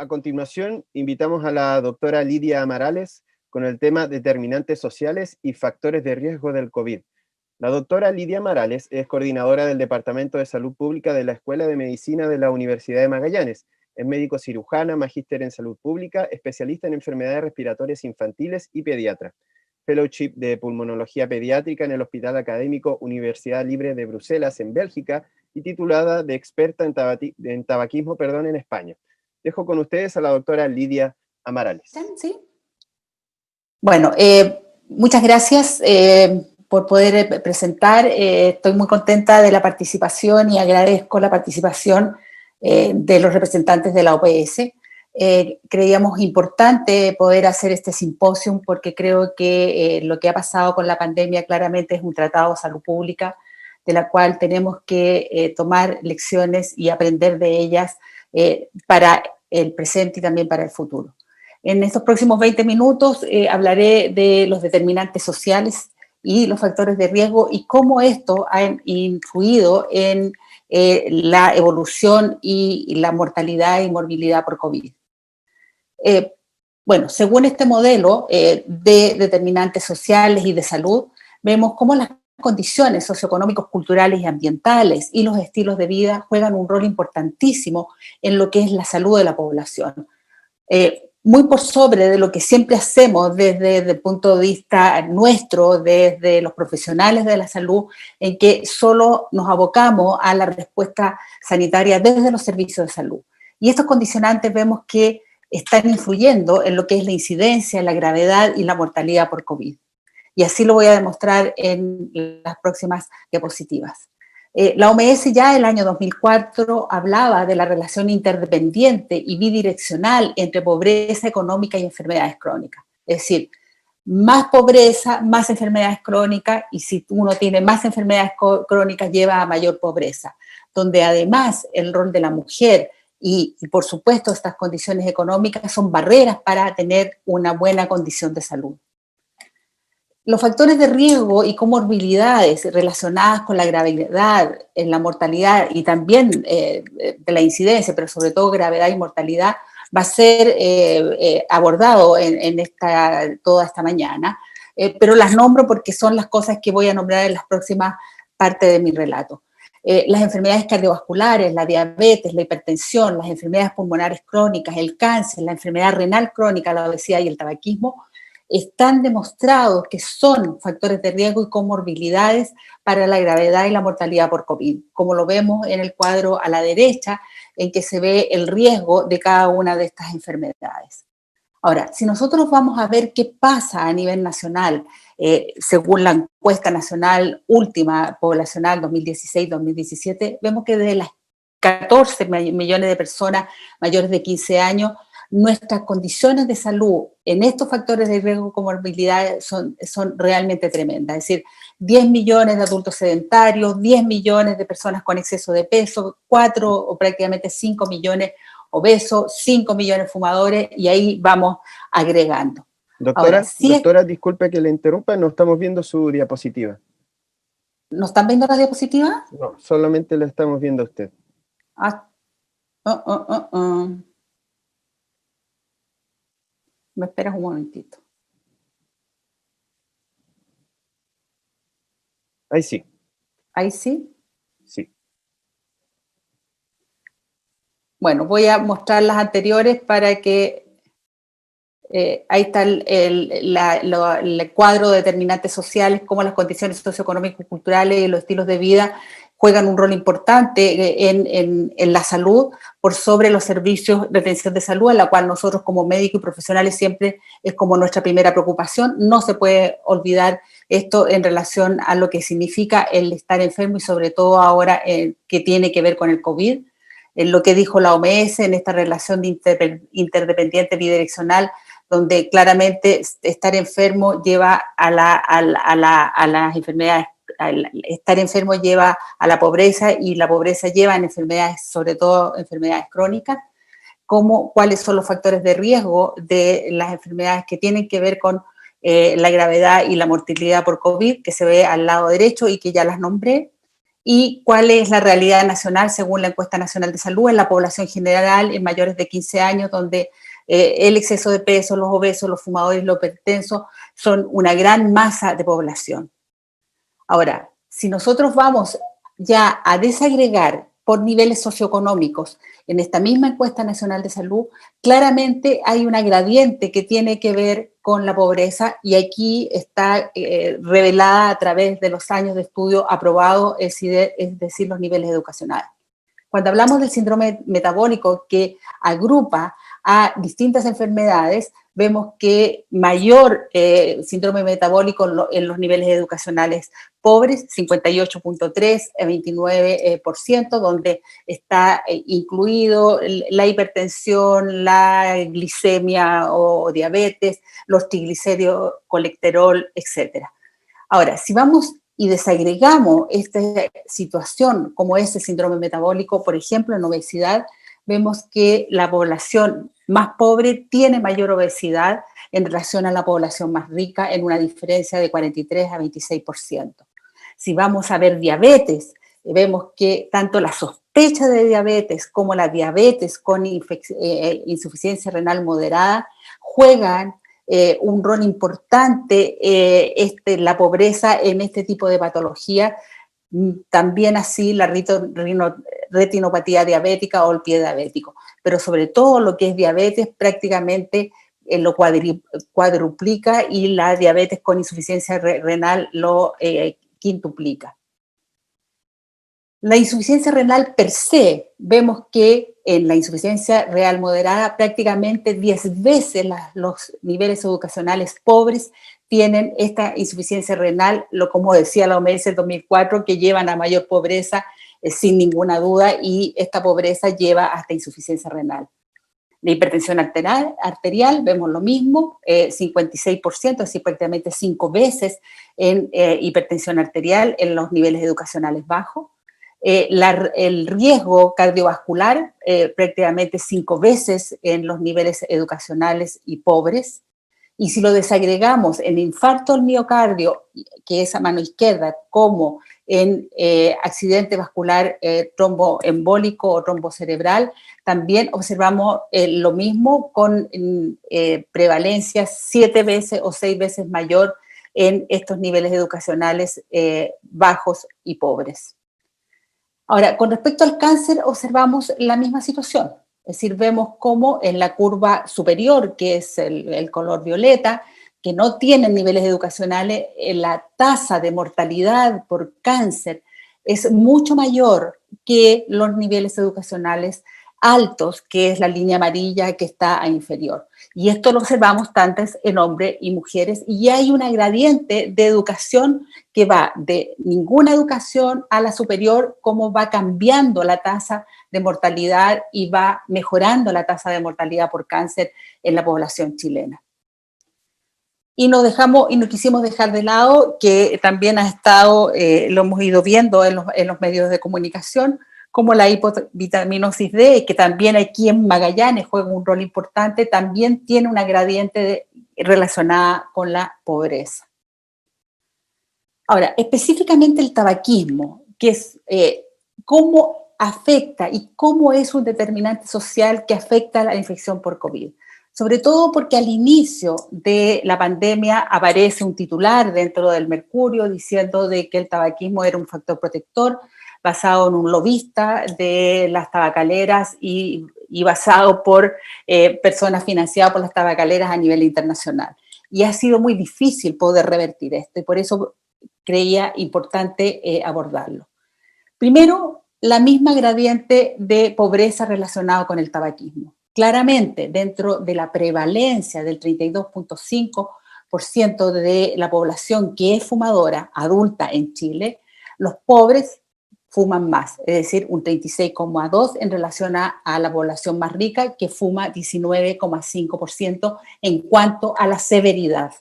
continuación, invitamos a la doctora Lidia Amarales con el tema determinantes sociales y factores de riesgo del COVID. La doctora Lidia Amarales es coordinadora del Departamento de Salud Pública de la Escuela de Medicina de la Universidad de Magallanes. Es médico cirujana, magíster en salud pública, especialista en enfermedades respiratorias infantiles y pediatra. Fellowship de pulmonología pediátrica en el Hospital Académico Universidad Libre de Bruselas, en Bélgica, y titulada de experta en tabaquismo en España. Dejo con ustedes a la doctora Lidia Amarales. Sí. Bueno, muchas gracias por poder presentar. Estoy muy contenta de la participación y agradezco la participación de los representantes de la OPS. Creíamos importante poder hacer este simposio porque creo que lo que ha pasado con la pandemia claramente es un tratado de salud pública de la cual tenemos que tomar lecciones y aprender de ellas para el presente y también para el futuro. En estos próximos 20 minutos hablaré de los determinantes sociales y los factores de riesgo y cómo esto ha influido en la evolución y la mortalidad y morbilidad por COVID. Bueno, según este modelo de determinantes sociales y de salud, vemos cómo las condiciones socioeconómicos, culturales y ambientales y los estilos de vida juegan un rol importantísimo en lo que es la salud de la población. Muy por sobre de lo que siempre hacemos desde el punto de vista nuestro, desde los profesionales de la salud, en que solo nos abocamos a la respuesta sanitaria desde los servicios de salud. Y estos condicionantes vemos que están influyendo en lo que es la incidencia, la gravedad y la mortalidad por COVID. Y así lo voy a demostrar en las próximas diapositivas. La OMS ya el año 2004 hablaba de la relación interdependiente y bidireccional entre pobreza económica y enfermedades crónicas. Es decir, más pobreza, más enfermedades crónicas, y si uno tiene más enfermedades crónicas lleva a mayor pobreza, donde además el rol de la mujer y por supuesto estas condiciones económicas son barreras para tener una buena condición de salud. Los factores de riesgo y comorbilidades relacionadas con la gravedad, en la mortalidad y también de la incidencia, pero sobre todo gravedad y mortalidad, va a ser abordado en toda esta mañana, pero las nombro porque son las cosas que voy a nombrar en las próximas partes de mi relato. Las enfermedades cardiovasculares, la diabetes, la hipertensión, las enfermedades pulmonares crónicas, el cáncer, la enfermedad renal crónica, la obesidad y el tabaquismo, están demostrados que son factores de riesgo y comorbilidades para la gravedad y la mortalidad por COVID, como lo vemos en el cuadro a la derecha, en que se ve el riesgo de cada una de estas enfermedades. Ahora, si nosotros vamos a ver qué pasa a nivel nacional, según la encuesta nacional última poblacional 2016-2017, vemos que de las 14 millones de personas mayores de 15 años, nuestras condiciones de salud en estos factores de riesgo comorbilidades son realmente tremendas. Es decir, 10 millones de adultos sedentarios, 10 millones de personas con exceso de peso, 4 o prácticamente 5 millones obesos, 5 millones fumadores, y ahí vamos agregando. Doctora, doctora, disculpe que le interrumpa, no estamos viendo su diapositiva. ¿No están viendo la diapositiva? No, solamente la estamos viendo a usted. ¿Me esperas un momentito? Ahí sí. ¿Ahí sí? Sí. Bueno, voy a mostrar las anteriores para que... ahí está el cuadro de determinantes sociales, cómo las condiciones socioeconómicas, culturales y los estilos de vida juegan un rol importante en la salud por sobre los servicios de atención de salud, a la cual nosotros como médicos y profesionales siempre es como nuestra primera preocupación. No se puede olvidar esto en relación a lo que significa el estar enfermo y sobre todo ahora que tiene que ver con el COVID. En lo que dijo la OMS en esta relación de interdependiente bidireccional, donde claramente estar enfermo lleva a las enfermedades, estar enfermo lleva a la pobreza y la pobreza lleva a enfermedades, sobre todo enfermedades crónicas, cuáles son los factores de riesgo de las enfermedades que tienen que ver con la gravedad y la mortalidad por COVID, que se ve al lado derecho y que ya las nombré, y cuál es la realidad nacional según la encuesta nacional de salud en la población general en mayores de 15 años, donde el exceso de peso, los obesos, los fumadores, los hipertensos son una gran masa de población. Ahora, si nosotros vamos ya a desagregar por niveles socioeconómicos en esta misma encuesta nacional de salud, claramente hay una gradiente que tiene que ver con la pobreza y aquí está revelada a través de los años de estudio aprobado, es decir, los niveles educacionales. Cuando hablamos del síndrome metabólico que agrupa a distintas enfermedades, vemos que mayor síndrome metabólico en los niveles educacionales pobres, 58.3, 29%, donde está incluido la hipertensión, la glicemia o diabetes, los triglicéridos, colesterol, etc. Ahora, si vamos y desagregamos esta situación como ese síndrome metabólico, por ejemplo, en obesidad, vemos que la población más pobre tiene mayor obesidad en relación a la población más rica, en una diferencia de 43 a 26%. Si vamos a ver diabetes, vemos que tanto la sospecha de diabetes como la diabetes con insuficiencia renal moderada juegan un rol importante la pobreza en este tipo de patología, también así la retinopatía diabética o el pie diabético, pero sobre todo lo que es diabetes prácticamente lo cuadruplica y la diabetes con insuficiencia renal lo quintuplica. La insuficiencia renal per se, vemos que en la insuficiencia renal moderada prácticamente 10 veces los niveles educacionales pobres tienen esta insuficiencia renal, como decía la OMS en 2004, que llevan a mayor pobreza sin ninguna duda, y esta pobreza lleva hasta insuficiencia renal. La hipertensión arterial vemos lo mismo, 56%, es decir, prácticamente 5 veces en hipertensión arterial en los niveles educacionales bajos. El riesgo cardiovascular prácticamente 5 veces en los niveles educacionales y pobres. Y si lo desagregamos en infarto al miocardio, que es a mano izquierda, como en accidente vascular tromboembólico o trombocerebral, también observamos lo mismo con prevalencia 7 veces o 6 veces mayor en estos niveles educacionales bajos y pobres. Ahora, con respecto al cáncer, observamos la misma situación. Es decir, vemos cómo en la curva superior, que es el color violeta, que no tienen niveles educacionales, la tasa de mortalidad por cáncer es mucho mayor que los niveles educacionales altos, que es la línea amarilla que está a inferior. Y esto lo observamos tanto en hombres y mujeres, y hay una gradiente de educación que va de ninguna educación a la superior, cómo va cambiando la tasa de mortalidad y va mejorando la tasa de mortalidad por cáncer en la población chilena. Y no quisimos dejar de lado, que también ha estado, lo hemos ido viendo en los medios de comunicación, como la hipovitaminosis D, que también aquí en Magallanes juega un rol importante, también tiene una gradiente relacionada con la pobreza. Ahora, específicamente el tabaquismo, que es cómo afecta y cómo es un determinante social que afecta a la infección por COVID. Sobre todo porque al inicio de la pandemia aparece un titular dentro del Mercurio diciendo de que el tabaquismo era un factor protector, basado en un lobista de las tabacaleras y basado por personas financiadas por las tabacaleras a nivel internacional. Y ha sido muy difícil poder revertir esto, y por eso creía importante abordarlo. Primero, la misma gradiente de pobreza relacionada con el tabaquismo. Claramente, dentro de la prevalencia del 32.5% de la población que es fumadora adulta en Chile, los pobres fuman más, es decir, un 36,2% en relación a la población más rica, que fuma 19,5% en cuanto a la severidad.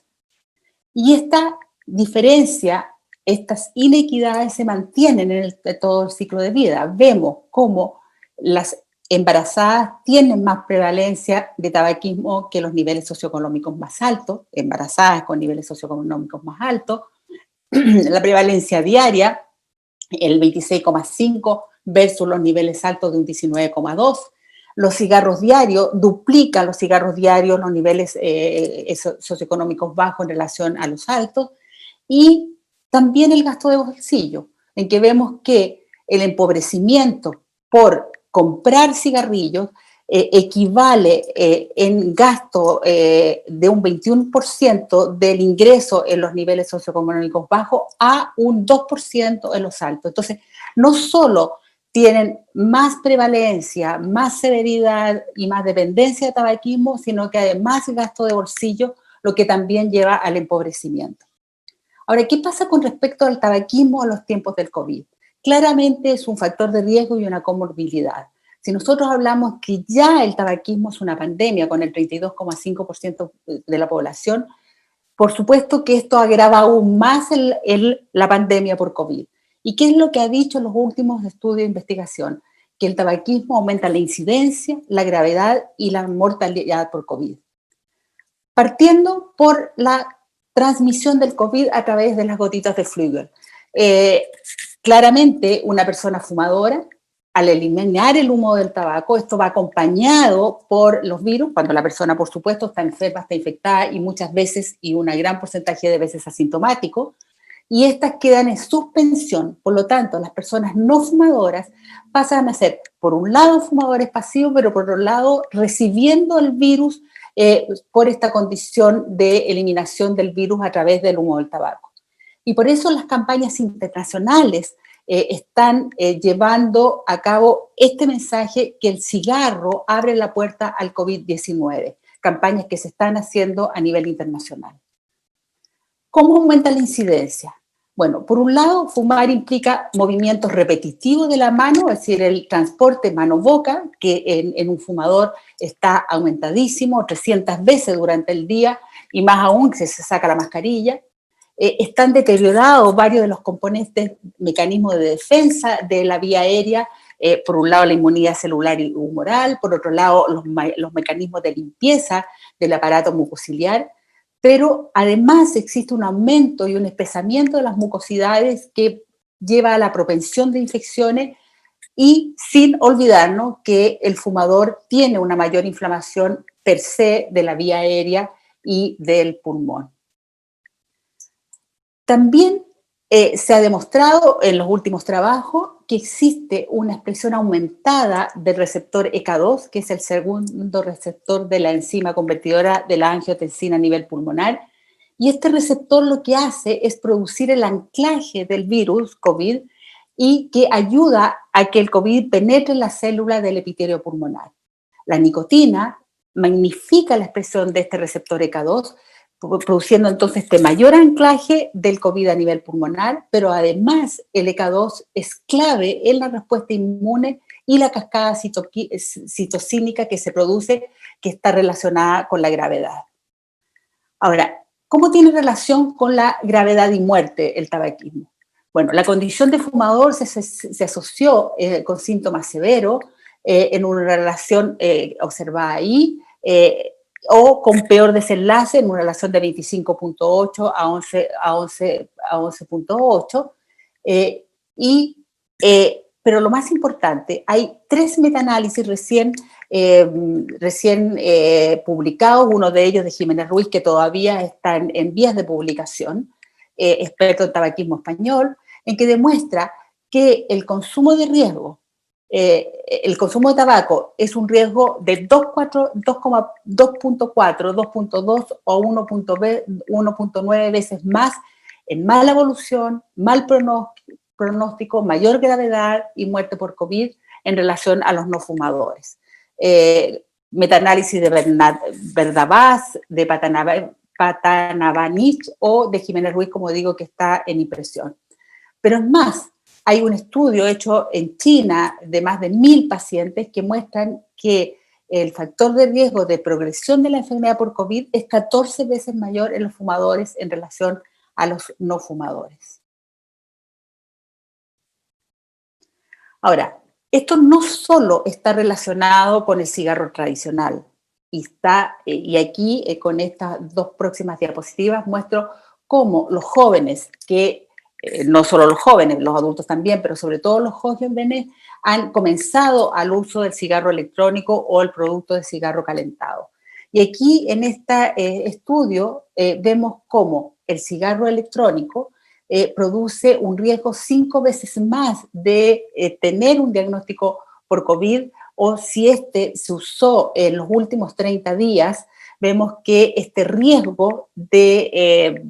Y esta diferencia, estas inequidades se mantienen en todo el ciclo de vida. Vemos cómo las embarazadas tienen más prevalencia de tabaquismo que los niveles socioeconómicos más altos, embarazadas con niveles socioeconómicos más altos. La prevalencia diaria el 26,5 versus los niveles altos de un 19,2. Los cigarros diarios, duplican los cigarros diarios los niveles socioeconómicos bajos en relación a los altos. Y también el gasto de bolsillo, en que vemos que el empobrecimiento por comprar cigarrillos equivale en gasto de un 21% del ingreso en los niveles socioeconómicos bajos a un 2% en los altos. Entonces, no solo tienen más prevalencia, más severidad y más dependencia de tabaquismo, sino que además gasto de bolsillo, lo que también lleva al empobrecimiento. Ahora, ¿qué pasa con respecto al tabaquismo a los tiempos del COVID? Claramente es un factor de riesgo y una comorbilidad. Si nosotros hablamos que ya el tabaquismo es una pandemia con el 32,5% de la población, por supuesto que esto agrava aún más la pandemia por COVID. ¿Y qué es lo que ha dicho en los últimos estudios de investigación? Que el tabaquismo aumenta la incidencia, la gravedad y la mortalidad por COVID. Partiendo por la transmisión del COVID a través de las gotitas de Flügel. Claramente, una persona fumadora, al eliminar el humo del tabaco, esto va acompañado por los virus, cuando la persona, por supuesto, está enferma, está infectada y muchas veces, y un gran porcentaje de veces asintomático, y estas quedan en suspensión. Por lo tanto, las personas no fumadoras pasan a ser, por un lado, fumadores pasivos, pero por otro lado, recibiendo el virus por esta condición de eliminación del virus a través del humo del tabaco. Y por eso las campañas internacionales están llevando a cabo este mensaje que el cigarro abre la puerta al COVID-19, campañas que se están haciendo a nivel internacional. ¿Cómo aumenta la incidencia? Bueno, por un lado, fumar implica movimientos repetitivos de la mano, es decir, el transporte mano-boca, que en un fumador está aumentadísimo, 300 veces durante el día, y más aún que se saca la mascarilla. Están deteriorados varios de los componentes, mecanismos de defensa de la vía aérea, por un lado la inmunidad celular y humoral, por otro lado los mecanismos de limpieza del aparato mucociliar, pero además existe un aumento y un espesamiento de las mucosidades que lleva a la propensión de infecciones y sin olvidarnos que el fumador tiene una mayor inflamación per se de la vía aérea y del pulmón. También se ha demostrado en los últimos trabajos que existe una expresión aumentada del receptor ECA2, que es el segundo receptor de la enzima convertidora de la angiotensina a nivel pulmonar, y este receptor lo que hace es producir el anclaje del virus COVID y que ayuda a que el COVID penetre en la célula del epitelio pulmonar. La nicotina magnifica la expresión de este receptor ECA2, produciendo entonces este mayor anclaje del COVID a nivel pulmonar, pero además el ECA2 es clave en la respuesta inmune y la cascada citocínica que se produce, que está relacionada con la gravedad. Ahora, ¿cómo tiene relación con la gravedad y muerte el tabaquismo? Bueno, la condición de fumador se asoció con síntomas severos en una relación observada ahí, o con peor desenlace en una relación de 25,8 a 11,8. Pero lo más importante, hay 3 metaanálisis recién publicados, uno de ellos de Jiménez Ruiz, que todavía está en vías de publicación, experto en tabaquismo español, en que demuestra que el consumo de riesgo, el consumo de tabaco es un riesgo de 2,4, 2,2 o 1,9 veces más en mala evolución, mal pronóstico, mayor gravedad y muerte por COVID en relación a los no fumadores. Metaanálisis de Verdavaz, de Patanavanich o de Jiménez Ruiz, como digo, que está en impresión. Pero es más, hay un estudio hecho en China de más de 1.000 pacientes que muestran que el factor de riesgo de progresión de la enfermedad por COVID es 14 veces mayor en los fumadores en relación a los no fumadores. Ahora, esto no solo está relacionado con el cigarro tradicional, y aquí con estas 2 próximas diapositivas muestro cómo los jóvenes que no solo los jóvenes, los adultos también, pero sobre todo los jóvenes han comenzado al uso del cigarro electrónico o el producto de cigarro calentado. Y aquí en este estudio vemos cómo el cigarro electrónico produce un riesgo 5 veces más de tener un diagnóstico por COVID, o si este se usó en los últimos 30 días, vemos que este riesgo de...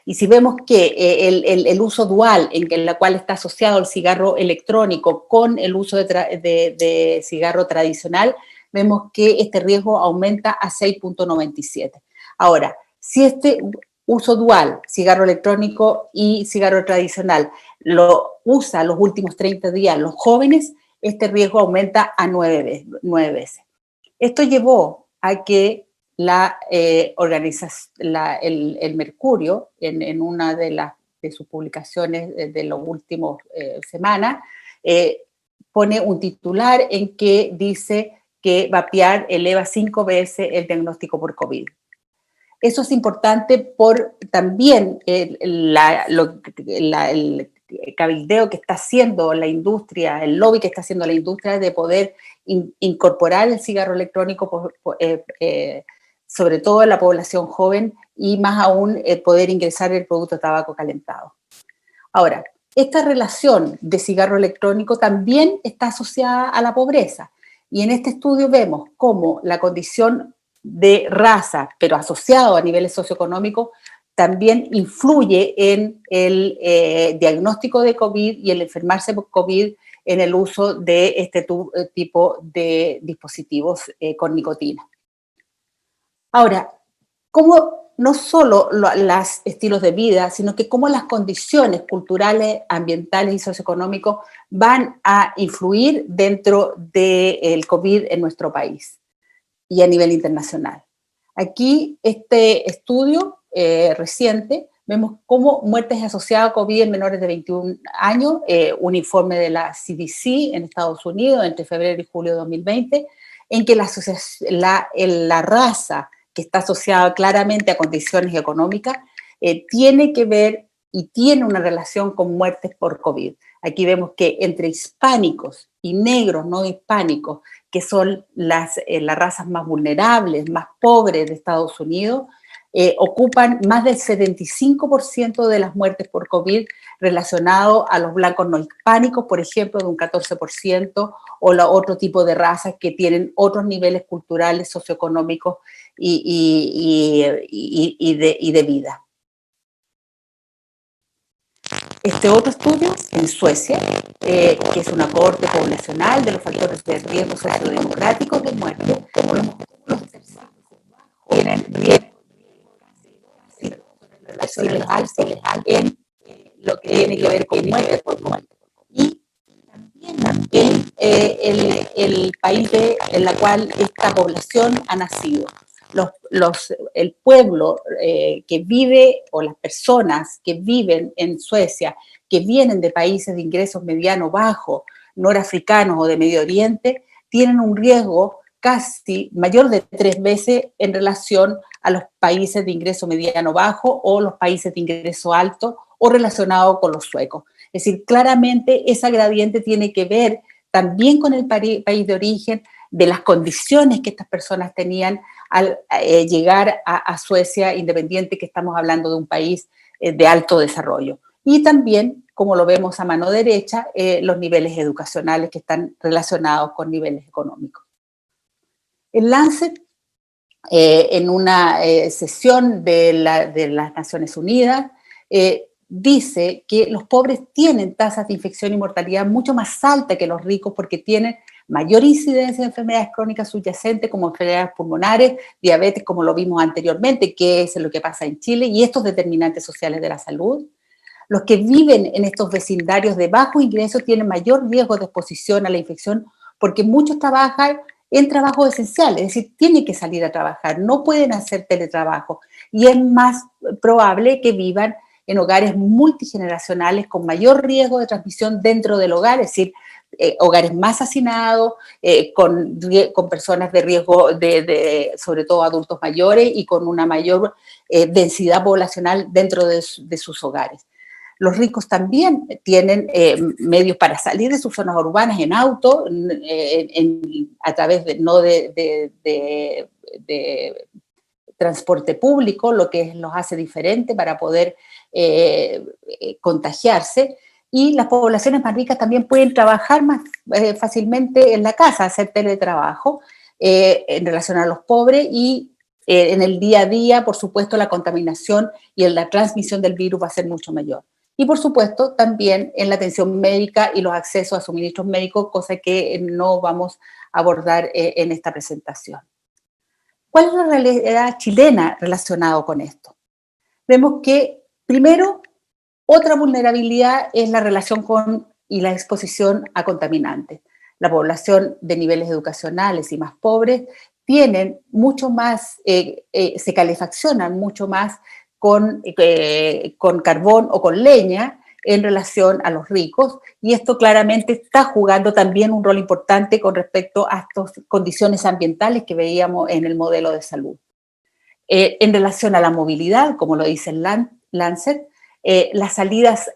y si vemos que el uso dual en la cual está asociado el cigarro electrónico con el uso de cigarro tradicional, vemos que este riesgo aumenta a 6.97. Ahora, si este uso dual, cigarro electrónico y cigarro tradicional, lo usa los últimos 30 días los jóvenes, este riesgo aumenta a 9 veces. Esto llevó a que el Mercurio, en una de sus publicaciones de las últimas semanas, pone un titular en que dice que vapear eleva 5 veces el diagnóstico por COVID. Eso es importante por también el cabildeo que está haciendo la industria, el lobby que está haciendo la industria de poder incorporar el cigarro electrónico, sobre todo en la población joven, y más aún poder ingresar el producto de tabaco calentado. Ahora, esta relación de cigarro electrónico también está asociada a la pobreza, y en este estudio vemos cómo la condición de raza, pero asociado a niveles socioeconómicos, también influye en el diagnóstico de COVID y el enfermarse por COVID en el uso de este tipo de dispositivos con nicotina. Ahora, cómo no solo los estilos de vida, sino que cómo las condiciones culturales, ambientales y socioeconómicas van a influir dentro del COVID en nuestro país y a nivel internacional. Aquí, este estudio reciente, vemos cómo muertes asociadas a COVID en menores de 21 años, un informe de la CDC en Estados Unidos entre febrero y julio de 2020, en que la raza que está asociada claramente a condiciones económicas tiene que ver y tiene una relación con muertes por COVID. Aquí vemos que entre hispánicos y negros no hispánicos, que son las razas más vulnerables, más pobres de Estados Unidos, ocupan más del 75% de las muertes por COVID relacionado a los blancos no hispánicos, por ejemplo, de un 14%, o otro tipo de razas que tienen otros niveles culturales, socioeconómicos y de vida. Este otro estudio en Suecia, que es una cohorte poblacional de los factores de riesgo sociodemográficos de muerte, como los tienen riesgo legal en lo que tiene que ver con muerte por muerte. Y también el país en el cual esta población ha nacido. El pueblo que vive, o las personas que viven en Suecia, que vienen de países de ingresos mediano bajo, norafricanos o de Medio Oriente, tienen un riesgo casi mayor de 3 veces en relación a los países de ingreso mediano bajo o los países de ingreso alto o relacionado con los suecos. Es decir, claramente esa gradiente tiene que ver también con el país de origen, de las condiciones que estas personas tenían al llegar a Suecia, independiente que estamos hablando de un país de alto desarrollo. Y también, como lo vemos a mano derecha, los niveles educacionales que están relacionados con niveles económicos. El Lancet, en una sesión de las Naciones Unidas, dice que los pobres tienen tasas de infección y mortalidad mucho más altas que los ricos porque tienen mayor incidencia de enfermedades crónicas subyacentes como enfermedades pulmonares, diabetes, como lo vimos anteriormente, que es lo que pasa en Chile, y estos determinantes sociales de la salud. Los que viven en estos vecindarios de bajo ingreso tienen mayor riesgo de exposición a la infección porque muchos trabajan en trabajos esenciales, es decir, tienen que salir a trabajar, no pueden hacer teletrabajo, y es más probable que vivan en hogares multigeneracionales con mayor riesgo de transmisión dentro del hogar, es decir, hogares más hacinados, con personas de riesgo, sobre todo adultos mayores, y con una mayor densidad poblacional dentro de sus hogares. Los ricos también tienen medios para salir de sus zonas urbanas en auto, a través de transporte público, lo que los hace diferente para poder contagiarse. Y las poblaciones más ricas también pueden trabajar más fácilmente en la casa, hacer teletrabajo en relación a los pobres, y en el día a día, por supuesto, la contaminación y la transmisión del virus va a ser mucho mayor. Y por supuesto, también en la atención médica y los accesos a suministros médicos, cosa que no vamos a abordar en esta presentación. ¿Cuál es la realidad chilena relacionada con esto? Vemos que, primero, otra vulnerabilidad es la relación y la exposición a contaminantes. La población de niveles educacionales y más pobres tienen mucho más, se calefaccionan mucho más con carbón o con leña en relación a los ricos, y esto claramente está jugando también un rol importante con respecto a estas condiciones ambientales que veíamos en el modelo de salud. En relación a la movilidad, como lo dice el Lancet, las salidas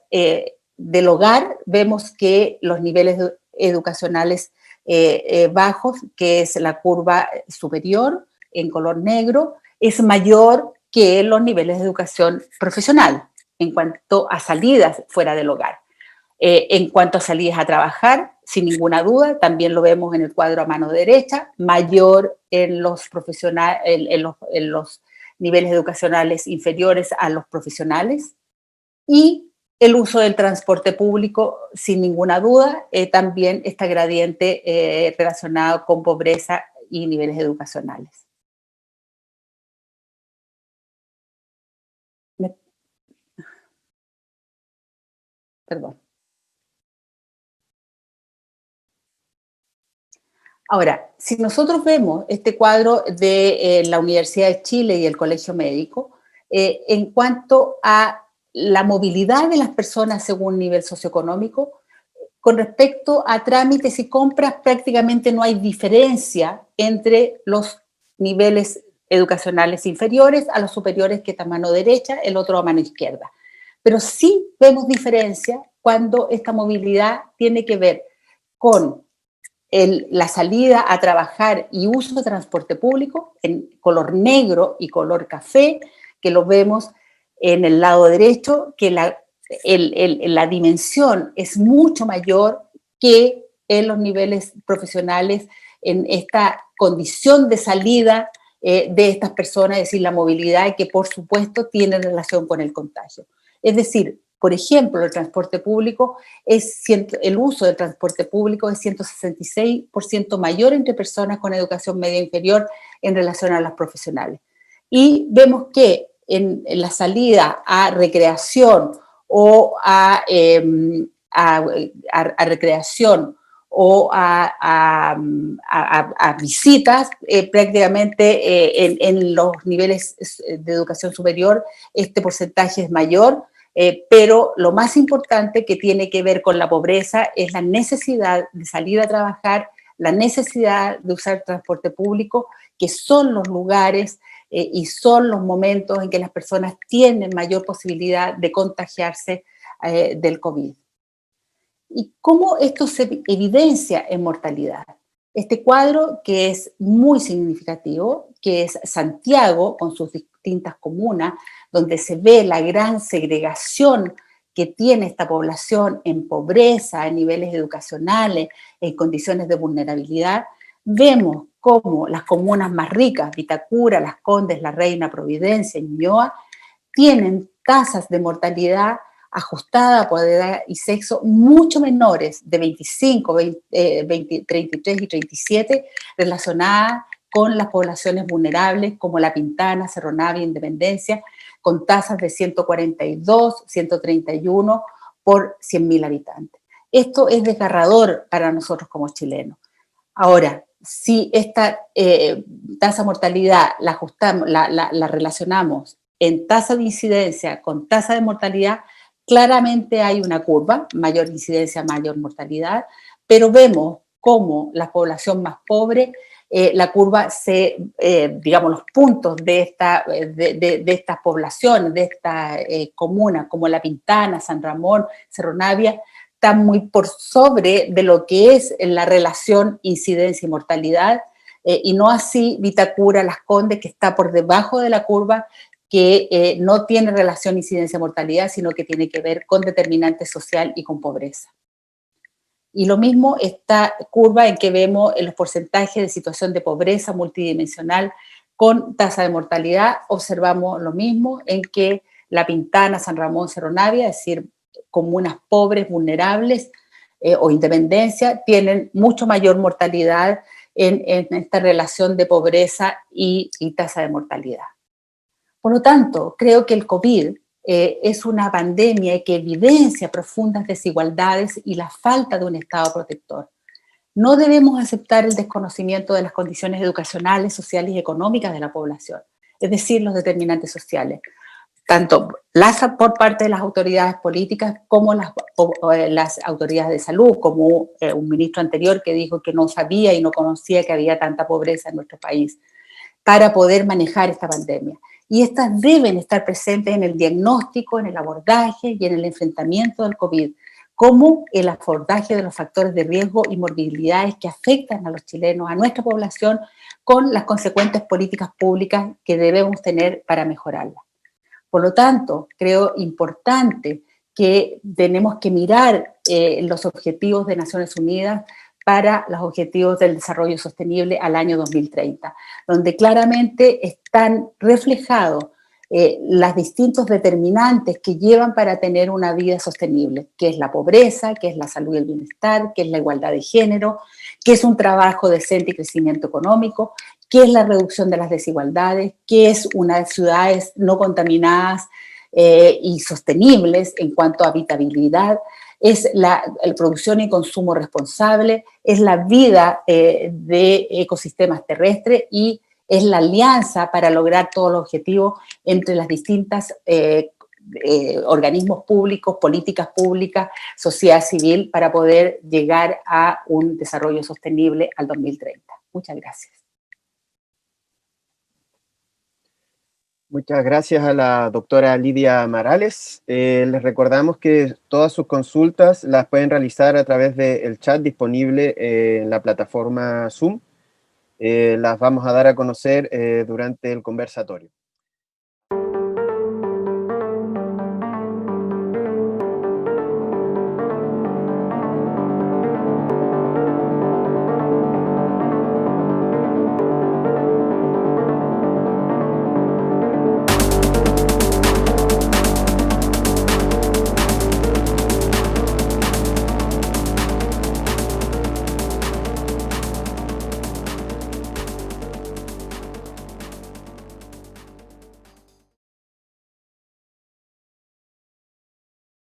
del hogar, vemos que los niveles educacionales bajos, que es la curva superior en color negro, es mayor que los niveles de educación profesional en cuanto a salidas fuera del hogar. En cuanto a salidas a trabajar, sin ninguna duda, también lo vemos en el cuadro a mano derecha, mayor en los profesionales, en los niveles educacionales inferiores a los profesionales. Y el uso del transporte público, sin ninguna duda, también está gradiente relacionado con pobreza y niveles educacionales. Perdón. Ahora, si nosotros vemos este cuadro de la Universidad de Chile y el Colegio Médico, en cuanto a la movilidad de las personas según nivel socioeconómico, con respecto a trámites y compras, prácticamente no hay diferencia entre los niveles educacionales inferiores a los superiores, que está a mano derecha, el otro a mano izquierda. Pero sí vemos diferencia cuando esta movilidad tiene que ver con la salida a trabajar y uso de transporte público en color negro y color café, que lo vemos en el lado derecho, que la dimensión es mucho mayor que en los niveles profesionales, en esta condición de salida de estas personas, es decir, la movilidad, que por supuesto tiene relación con el contagio. Es decir, por ejemplo, el transporte público el uso del transporte público es 166% mayor entre personas con educación media inferior en relación a las profesionales. Y vemos que en la salida a recreación o a recreación o a visitas, prácticamente en los niveles de educación superior este porcentaje es mayor. Pero lo más importante, que tiene que ver con la pobreza, es la necesidad de salir a trabajar, la necesidad de usar transporte público, que son los lugares y son los momentos en que las personas tienen mayor posibilidad de contagiarse del COVID. ¿Y cómo esto se evidencia en mortalidad? Este cuadro, que es muy significativo, que es Santiago con sus distintas comunas, donde se ve la gran segregación que tiene esta población en pobreza, en niveles educacionales, en condiciones de vulnerabilidad, vemos cómo las comunas más ricas, Vitacura, Las Condes, La Reina, Providencia, Ñuñoa, tienen tasas de mortalidad ajustada por edad y sexo mucho menores, de 25, 33 y 37, relacionadas con las poblaciones vulnerables como La Pintana, Cerro Navia, Independencia, con tasas de 142, 131 por 100.000 habitantes. Esto es desgarrador para nosotros como chilenos. Ahora, si esta tasa de mortalidad la ajustamos, la relacionamos en tasa de incidencia con tasa de mortalidad, claramente hay una curva, mayor incidencia, mayor mortalidad, pero vemos cómo la población más pobre la curva digamos, los puntos de estas poblaciones, de esta comuna, como La Pintana, San Ramón, Cerro Navia, están muy por sobre de lo que es la relación incidencia y mortalidad, y no así Vitacura, Las Condes, que está por debajo de la curva, que no tiene relación incidencia-mortalidad, sino que tiene que ver con determinante social y con pobreza. Y lo mismo esta curva en que vemos los porcentajes de situación de pobreza multidimensional con tasa de mortalidad, observamos lo mismo en que La Pintana, San Ramón, Cerro Navia, es decir, comunas pobres, vulnerables o Independencia, tienen mucho mayor mortalidad en esta relación de pobreza y tasa de mortalidad. Por lo tanto, creo que el COVID es una pandemia que evidencia profundas desigualdades y la falta de un Estado protector. No debemos aceptar el desconocimiento de las condiciones educacionales, sociales y económicas de la población, es decir, los determinantes sociales, tanto por parte de las autoridades políticas como las autoridades de salud, como un ministro anterior que dijo que no sabía y no conocía que había tanta pobreza en nuestro país, para poder manejar esta pandemia. Y estas deben estar presentes en el diagnóstico, en el abordaje y en el enfrentamiento del COVID, como el abordaje de los factores de riesgo y morbilidades que afectan a los chilenos, a nuestra población, con las consecuentes políticas públicas que debemos tener para mejorarla. Por lo tanto, creo importante que tenemos que mirar los objetivos de Naciones Unidas para los objetivos del desarrollo sostenible al año 2030, donde claramente están reflejados los distintos determinantes que llevan para tener una vida sostenible, que es la pobreza, que es la salud y el bienestar, que es la igualdad de género, que es un trabajo decente y crecimiento económico, que es la reducción de las desigualdades, que es unas ciudades no contaminadas y sostenibles en cuanto a habitabilidad, es la producción y consumo responsable, es la vida de ecosistemas terrestres y es la alianza para lograr todos los objetivos entre las distintas organismos públicos, políticas públicas, sociedad civil, para poder llegar a un desarrollo sostenible al 2030. Muchas gracias. Muchas gracias a la doctora Lidia Marales. Les recordamos que todas sus consultas las pueden realizar a través del chat disponible en la plataforma Zoom. Las vamos a dar a conocer durante el conversatorio.